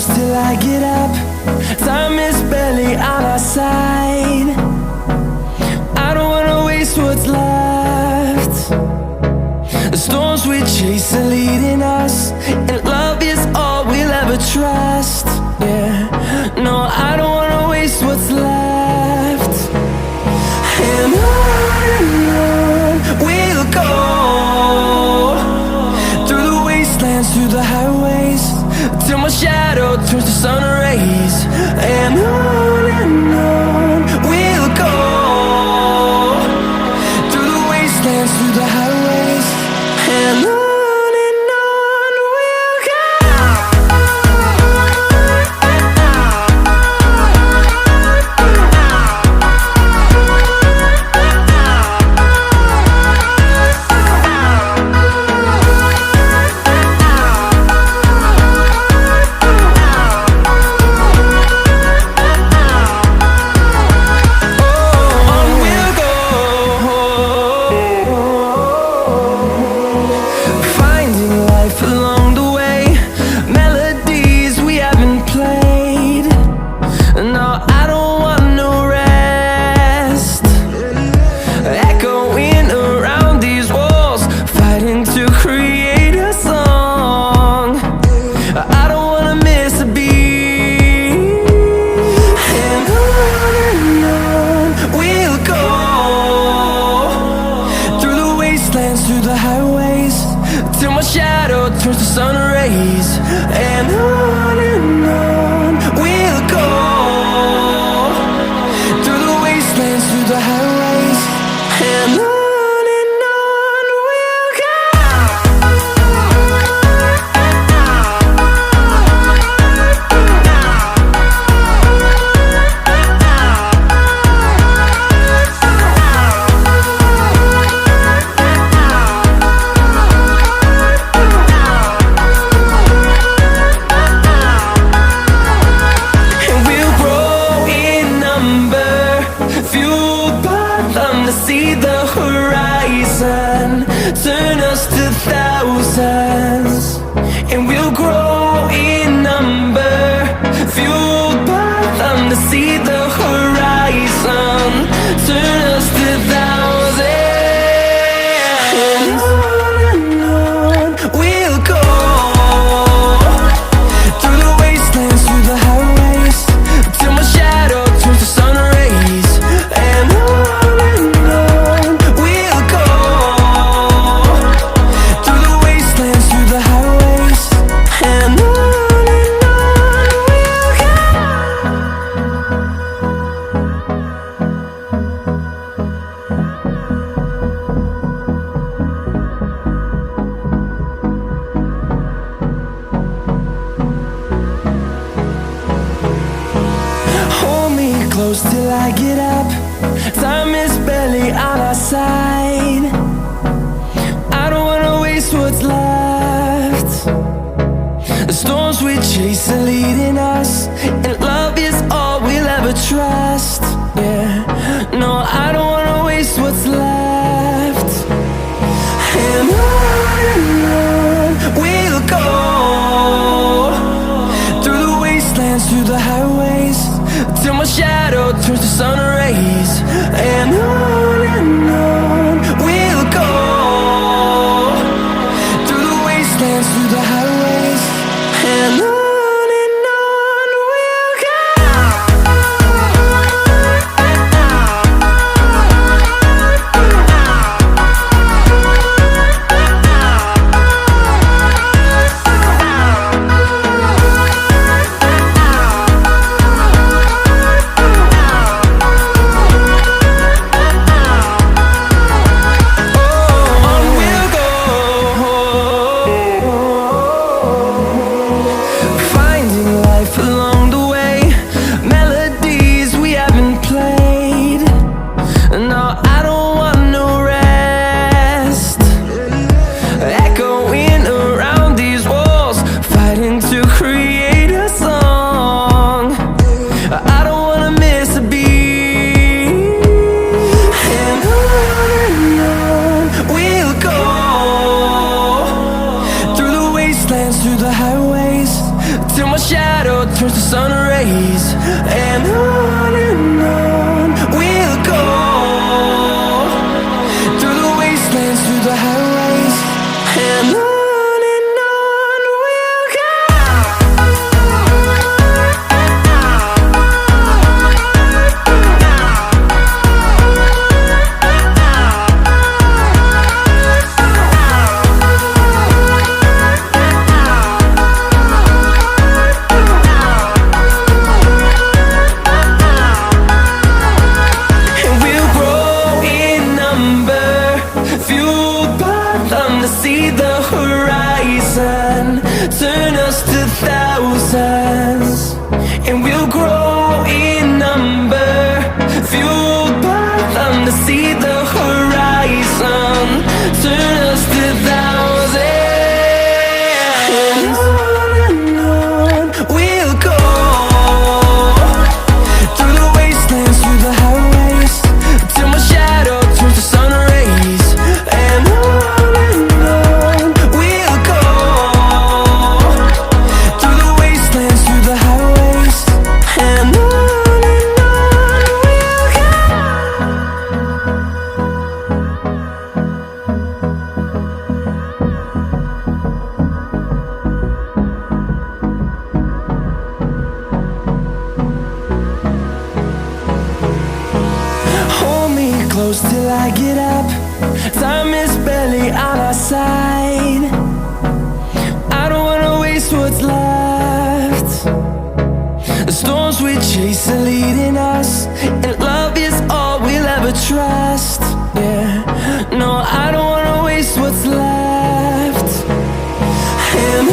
close till I get up. Time is barely on our side. I don't wanna waste what's left. The storms we chase are leading us, and love is all we'll ever trust. Yeah, no, I don't wanna waste what's left. And on we'll go, through the wastelands, through the highways, till my shadow turns to sun rays. And on we'll go, through the wastelands, through the highways, and on. turns to sun rays, and on we'll go, through the wastelands, through the highways, and on we'll go. See the horizon, turn us to thousands, and we'll grow in number, fueled by them to see the horizon, turn us to thousands, and on we'll go, through the wastelands, through the highways, till my shadow turns to sun rays, and on close till I get up. Time is barely on our side. I don't wanna waste what's left. The storms we chase are leading us, and love is all we'll ever trust. Yeah, no, I don't wanna waste what's left. And